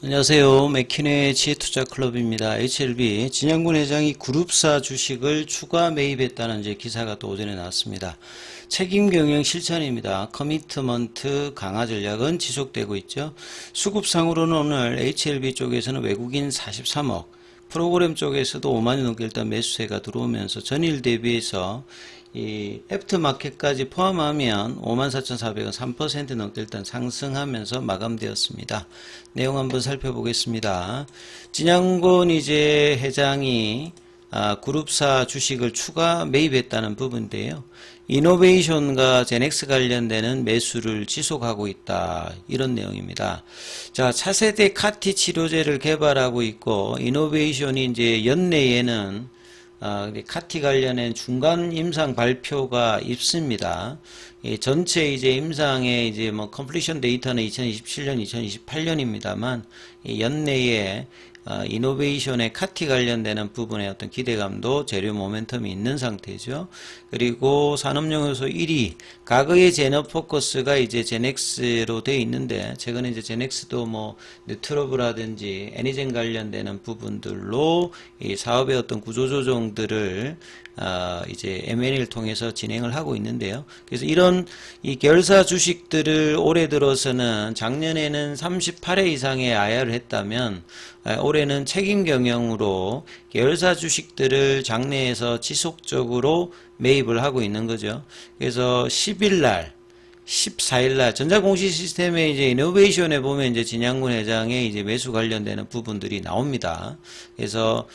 안녕하세요. 맥키네 지혜투자클럽입니다. HLB 진양군 회장이 그룹사 주식을 추가 매입했다는 이제 기사가 또 오전에 나왔습니다. 책임 경영 실천입니다. 커미트먼트 강화 전략은 지속되고 있죠. 수급상으로는 오늘 HLB 쪽에서는 외국인 43억, 프로그램 쪽에서도 5만이 넘게 일단 매수세가 들어오면서 전일 대비해서 이 애프터마켓까지 포함하면 54,400원 3% 넘게 일단 상승하면서 마감되었습니다. 내용 한번 살펴보겠습니다. 진양곤 이제 회장이 그룹사 주식을 추가 매입했다는 부분인데요. 이노베이션과 제넥스 관련되는 매수를 지속하고 있다. 이런 내용입니다. 자, 차세대 카티 치료제를 개발하고 있고, 이노베이션이 이제 연내에는 카티 관련된 중간 임상 발표가 있습니다. 전체 이제 임상의 이제 컴플리션 데이터는 2027년, 2028년입니다만, 연내에 이노베이션의 카티 관련되는 부분에 어떤 기대감도 재료 모멘텀이 있는 상태죠. 그리고 산업용요소 1위, 과거의 제너포커스가 이제 제넥스로 되어 있는데, 최근에 이제 제넥스도 뉴트로브라든지 애니젠 관련되는 부분들로 이 사업의 어떤 구조조정들을 이제 M&A를 통해서 진행을 하고 있는데요. 그래서 이런 이 결사 주식들을 올해 들어서는 작년에는 38회 이상의 IR을 했다면 올해는 책임 경영으로 결사 주식들을 장내에서 지속적으로 매입을 하고 있는 거죠. 그래서 10일 날 14일날 전자공시 시스템에 이제 이노베이션에 보면 이제 진양군 회장의 이제 매수 관련되는 부분들이 나옵니다. 그래서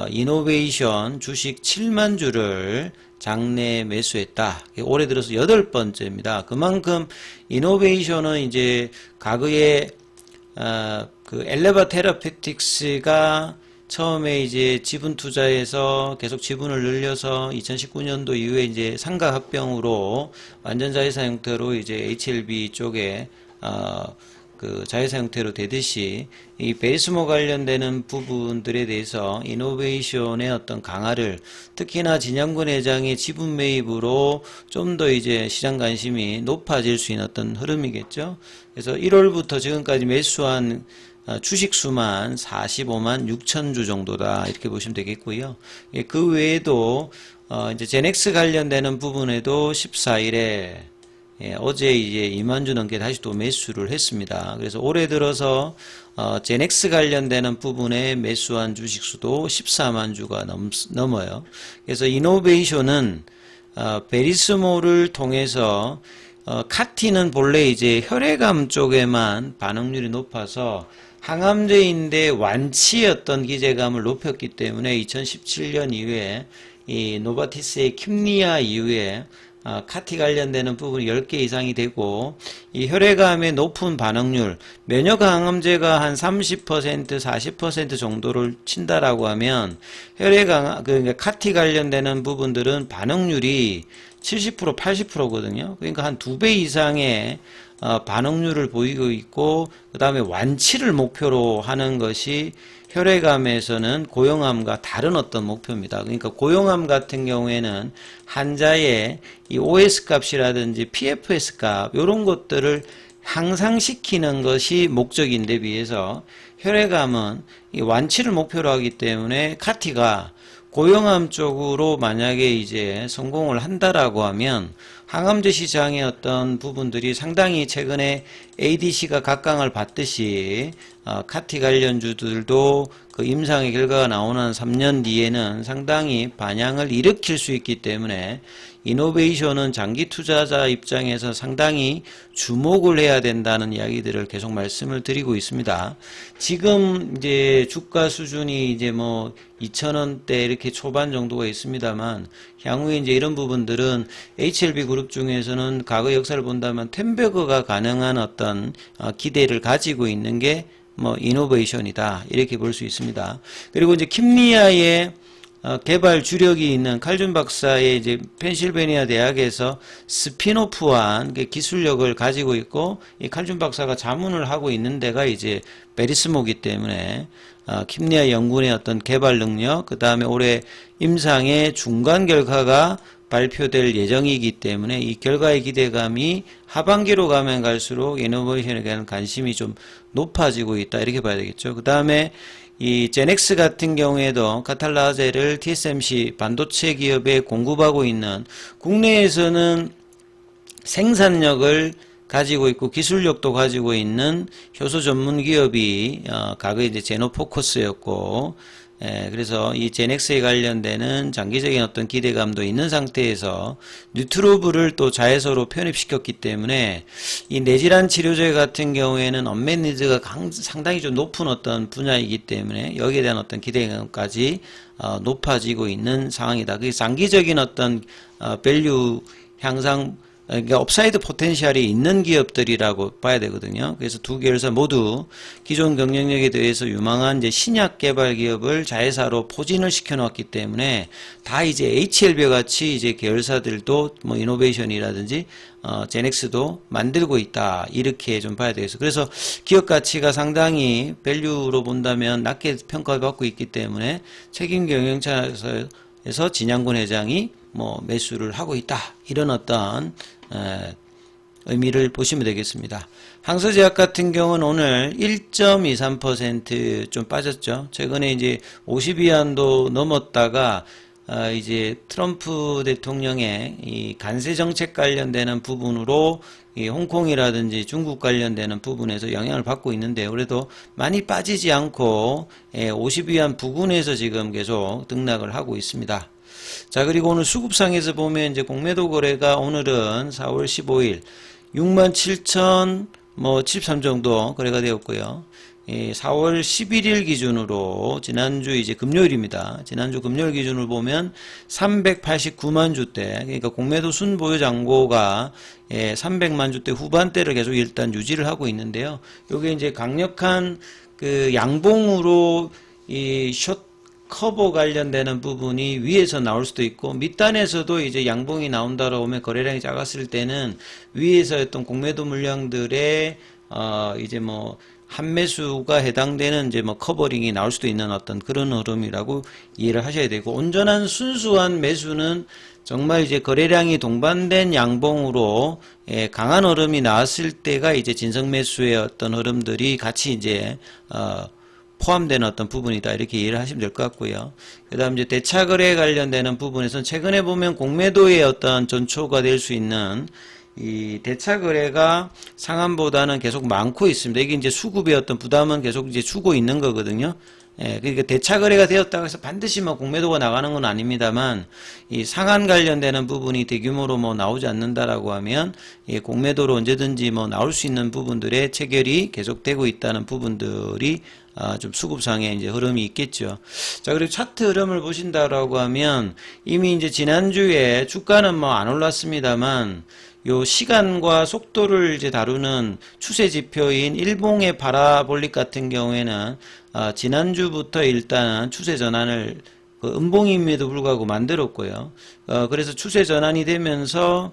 이노베이션 주식 7만 주를 장내 매수했다. 올해 들어서 8번째입니다. 그만큼 이노베이션은 이제 과거에 그 엘레바 테라피틱스가 처음에 이제 지분 투자해서 계속 지분을 늘려서 2019년도 이후에 이제 상가 합병으로 완전 자회사 형태로 이제 HLB 쪽에 그 자회사 형태로 되듯이 이 베이스모 관련되는 부분들에 대해서 이노베이션의 어떤 강화를 특히나 진양군 회장의 지분 매입으로 좀 더 이제 시장 관심이 높아질 수 있는 어떤 흐름이겠죠. 그래서 1월부터 지금까지 매수한 주식 수만 45만 6천 주 정도다 이렇게 보시면 되겠고요. 그 외에도 이제 제넥스 관련되는 부분에도 14일에 어제 이제 2만 주 넘게 다시 또 매수를 했습니다. 그래서 올해 들어서 제넥스 관련되는 부분에 매수한 주식 수도 14만 주가 넘어요. 그래서 이노베이션은 베리스모를 통해서 카티는 본래 이제 혈액암 쪽에만 반응률이 높아서 항암제인데 완치였던 기제감을 높였기 때문에 2017년 이후에 이 노바티스의 킴리아 이후에 카티 관련되는 부분이 10개 이상이 되고 이 혈액암의 높은 반응률, 면역항암제가 한 30%, 40% 정도를 친다라고 하면 혈액암, 그러니까 카티 관련되는 부분들은 반응률이 70%, 80%거든요. 그러니까 한 2배 이상의 반응률을 보이고 있고 그 다음에 완치를 목표로 하는 것이 혈액암에서는 고형암과 다른 어떤 목표입니다. 그러니까 고형암 같은 경우에는 환자의 이 OS 값이라든지 PFS 값 이런 것들을 향상시키는 것이 목적인데 비해서 혈액암은 이 완치를 목표로 하기 때문에 카티가 고형암 쪽으로 만약에 이제 성공을 한다라고 하면 항암제 시장의 어떤 부분들이 상당히 최근에 ADC가 각광을 받듯이 카티 관련주들도 그 임상의 결과가 나오는 3년 뒤에는 상당히 반향을 일으킬 수 있기 때문에 이노베이션은 장기 투자자 입장에서 상당히 주목을 해야 된다는 이야기들을 계속 말씀을 드리고 있습니다. 지금 이제 주가 수준이 이제 2,000원대 이렇게 초반 정도가 있습니다만 향후에 이제 이런 부분들은 HLB 그룹 중에서는 과거 역사를 본다면 10배거가 가능한 어떤 기대를 가지고 있는 게 이노베이션이다 이렇게 볼 수 있습니다. 그리고 이제 킴리아의 개발 주력이 있는 칼준 박사의 이제 펜실베니아 대학에서 스피노프한 기술력을 가지고 있고 이 칼준 박사가 자문을 하고 있는 데가 이제 베리스모기 때문에 킴리아 연구의 어떤 개발 능력, 그 다음에 올해 임상의 중간 결과가 발표될 예정이기 때문에 이 결과의 기대감이 하반기로 가면 갈수록 이노베이션에 대한 관심이 좀 높아지고 있다 이렇게 봐야 되겠죠. 그 다음에 이 제넥스 같은 경우에도 카탈라제를 TSMC 반도체 기업에 공급하고 있는, 국내에서는 생산력을 가지고 있고 기술력도 가지고 있는 효소 전문 기업이 과거에 이제 제노포커스였고, 그래서 이 제넥스에 관련되는 장기적인 어떤 기대감도 있는 상태에서 뉴트로브를 또 자회사로 편입시켰기 때문에 이 뇌질환 치료제 같은 경우에는 언맷 니즈가 상당히 좀 높은 어떤 분야이기 때문에 여기에 대한 어떤 기대감까지 높아지고 있는 상황이다. 그게 장기적인 어떤 밸류 향상, 그러니까 업사이드 포텐셜이 있는 기업들이라고 봐야 되거든요. 그래서 두 계열사 모두 기존 경쟁력에 대해서 유망한 이제 신약 개발 기업을 자회사로 포진을 시켜 놓았기 때문에 다 이제 HLB 같이 이제 계열사들도 뭐 이노베이션이라든지 제넥스도 만들고 있다 이렇게 좀 봐야 되겠어요. 그래서 기업 가치가 상당히 밸류로 본다면 낮게 평가받고 있기 때문에 책임 경영차에서 진양군 회장이 뭐 매수를 하고 있다 이런 어떤 의미를 보시면 되겠습니다. 항서제약 같은 경우는 오늘 1.23% 좀 빠졌죠. 최근에 이제 50위안도 넘었다가 이제 트럼프 대통령의 이 관세 정책 관련되는 부분으로 이 홍콩이라든지 중국 관련되는 부분에서 영향을 받고 있는데요. 그래도 많이 빠지지 않고 50위안 부근에서 지금 계속 등락을 하고 있습니다. 자, 그리고 오늘 수급상에서 보면 이제 공매도 거래가 오늘은 4월 15일 67,073 정도 거래가 되었고요. 4월 11일 기준으로 지난주 이제 금요일입니다. 지난주 금요일 기준으로 보면 389만 주대, 그러니까 공매도 순보유 잔고가 300만 주대 후반대를 계속 일단 유지를 하고 있는데요. 요게 이제 강력한 그 양봉으로 이 커버 관련되는 부분이 위에서 나올 수도 있고 밑단에서도 이제 양봉이 나온다라고 하면 거래량이 작았을 때는 위에서 어떤 공매도 물량들의 이제 뭐 한매수가 해당되는 이제 뭐 커버링이 나올 수도 있는 어떤 그런 흐름이라고 이해를 하셔야 되고, 온전한 순수한 매수는 정말 이제 거래량이 동반된 양봉으로 강한 흐름이 나왔을 때가 이제 진성 매수의 어떤 흐름들이 같이 이제 포함되는 어떤 부분이다 이렇게 이해를 하시면 될 것 같고요. 그 다음 이제 대차거래 관련되는 부분에서는 최근에 보면 공매도의 어떤 전초가 될 수 있는 이 대차거래가 상한보다는 계속 많고 있습니다. 이게 이제 수급의 어떤 부담은 계속 이제 주고 있는 거거든요. 그러니까 대차거래가 되었다고 해서 반드시 뭐 공매도가 나가는 건 아닙니다만, 이 상한 관련되는 부분이 대규모로 뭐 나오지 않는다라고 하면 공매도로 언제든지 뭐 나올 수 있는 부분들의 체결이 계속되고 있다는 부분들이 좀 수급상의 이제 흐름이 있겠죠. 자, 그리고 차트 흐름을 보신다라고 하면 이미 이제 지난주에 주가는 뭐 안 올랐습니다만 요 시간과 속도를 이제 다루는 추세 지표인 일봉의 파라볼릭 같은 경우에는 지난주부터 일단은 추세 전환을 음봉임에도 불구하고 만들었고요. 그래서 추세 전환이 되면서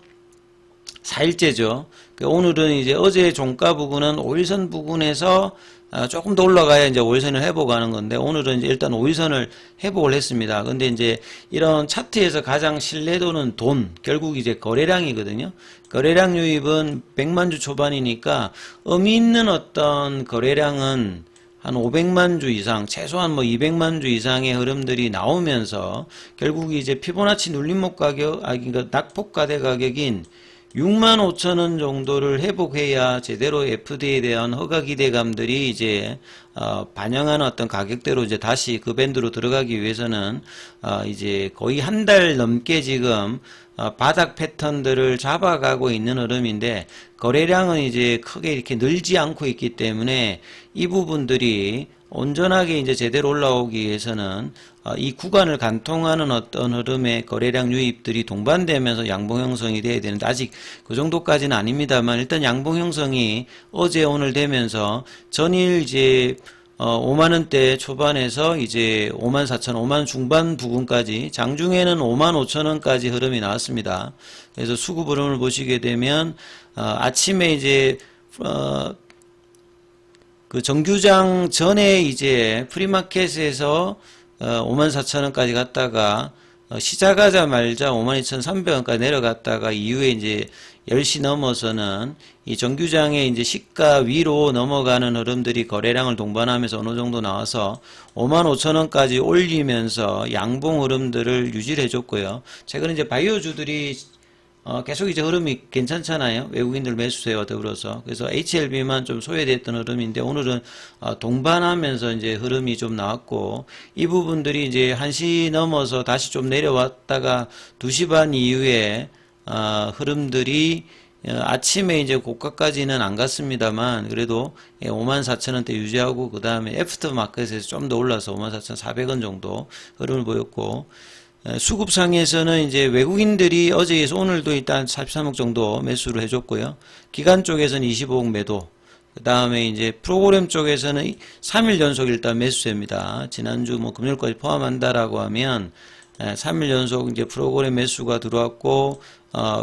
4일째죠. 오늘은 이제 어제 종가 부근은 5일선 부근에서 조금 더 올라가야 이제 5일선을 회복하는 건데, 오늘은 이제 일단 5일선을 회복을 했습니다. 근데 이제 이런 차트에서 가장 신뢰도는 결국 이제 거래량이거든요. 거래량 유입은 100만 주 초반이니까 의미 있는 어떤 거래량은 한 500만 주 이상, 최소한 뭐 200만 주 이상의 흐름들이 나오면서 결국 이제 피보나치 눌림목 가격, 그러니까 낙폭과대 가격인 65,000원 정도를 회복해야 제대로 FDA에 대한 허가 기대감들이 이제 반영하는 어떤 가격대로 이제 다시 그 밴드로 들어가기 위해서는 이제 거의 한 달 넘게 지금 바닥 패턴들을 잡아가고 있는 흐름인데, 거래량은 이제 크게 이렇게 늘지 않고 있기 때문에 이 부분들이 온전하게 이제 제대로 올라오기 위해서는 이 구간을 관통하는 어떤 흐름의 거래량 유입들이 동반되면서 양봉 형성이 돼야 되는데, 아직 그 정도까지는 아닙니다만 일단 양봉 형성이 어제 오늘 되면서 전일 이제 5만원대 초반에서 이제 54,000원, 5만 중반 부근까지, 장중에는 55,000원까지 흐름이 나왔습니다. 그래서 수급 흐름을 보시게 되면 아침에 이제 그 정규장 전에 이제 프리마켓에서 54,000원까지 갔다가 시작하자마자 52,300원까지 내려갔다가 이후에 이제 10시 넘어서는 이 정규장의 이제 시가 위로 넘어가는 흐름들이 거래량을 동반하면서 어느 정도 나와서 55,000원까지 올리면서 양봉 흐름들을 유지를 해줬고요. 최근에 이제 바이오주들이 계속 이제 흐름이 괜찮잖아요. 외국인들 매수세와 더불어서. 그래서 HLB만 좀 소외됐던 흐름인데 오늘은 동반하면서 이제 흐름이 좀 나왔고 이 부분들이 이제 1시 넘어서 다시 좀 내려왔다가 2시 반 이후에 흐름들이 아침에 이제 고가까지는 안 갔습니다만 그래도 54,000원대 유지하고 그 다음에 애프터 마켓에서 좀 더 올라서 54,400원 정도 흐름을 보였고 수급상에서는 이제 외국인들이 어제에서 오늘도 일단 43억 정도 매수를 해줬고요. 기관 쪽에서는 25억 매도. 그 다음에 이제 프로그램 쪽에서는 3일 연속 일단 매수세입니다. 지난주 뭐 금요일까지 포함한다라고 하면 3일 연속 이제 프로그램 매수가 들어왔고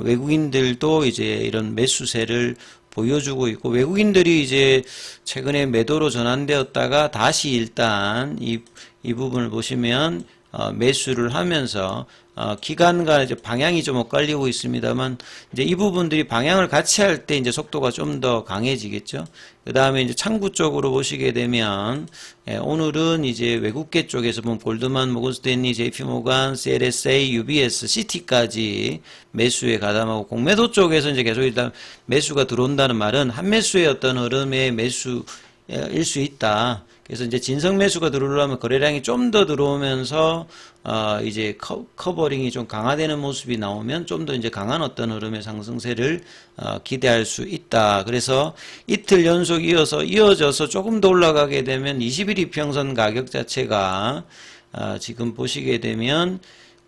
외국인들도 이제 이런 매수세를 보여주고 있고 외국인들이 이제 최근에 매도로 전환되었다가 다시 일단 이 부분을 보시면 매수를 하면서 기간과 이제 방향이 좀 엇갈리고 있습니다만 이제 이 부분들이 방향을 같이 할 때 이제 속도가 좀 더 강해지겠죠. 그 다음에 이제 창구 쪽으로 보시게 되면 오늘은 이제 외국계 쪽에서 보면 골드만, 모건스탠리, JP모간, CLSA, UBS, CT까지 매수에 가담하고 공매도 쪽에서 이제 계속 일단 매수가 들어온다는 말은 한 매수의 어떤 흐름의 매수일 수 있다. 그래서 이제 진성 매수가 들어오려면 거래량이 좀 더 들어오면서 이제 커버링이 좀 강화되는 모습이 나오면 좀 더 이제 강한 어떤 흐름의 상승세를 기대할 수 있다. 그래서 이틀 연속 이어져서 조금 더 올라가게 되면 21 이평선 가격 자체가 지금 보시게 되면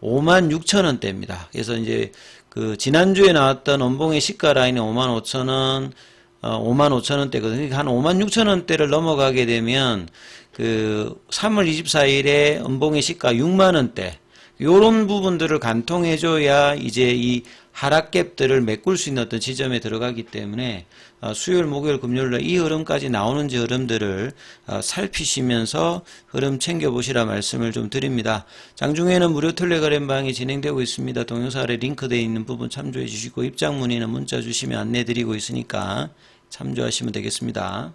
56,000원대입니다. 그래서 이제 그 지난주에 나왔던 원봉의 시가 라인이 55,000원 55,000원대거든요. 한 56,000원대를 넘어가게 되면 그 3월 24일에 음봉의 시가 6만원대 요런 부분들을 간통해줘야 이제 이 하락갭들을 메꿀 수 있는 어떤 지점에 들어가기 때문에 수요일, 목요일, 금요일날 이 흐름까지 나오는지 흐름들을 살피시면서 흐름 챙겨보시라 말씀을 좀 드립니다. 장중에는 무료 텔레그램방이 진행되고 있습니다. 동영상 아래 링크되어 있는 부분 참조해 주시고 입장 문의는 문자 주시면 안내 드리고 있으니까 참조하시면 되겠습니다.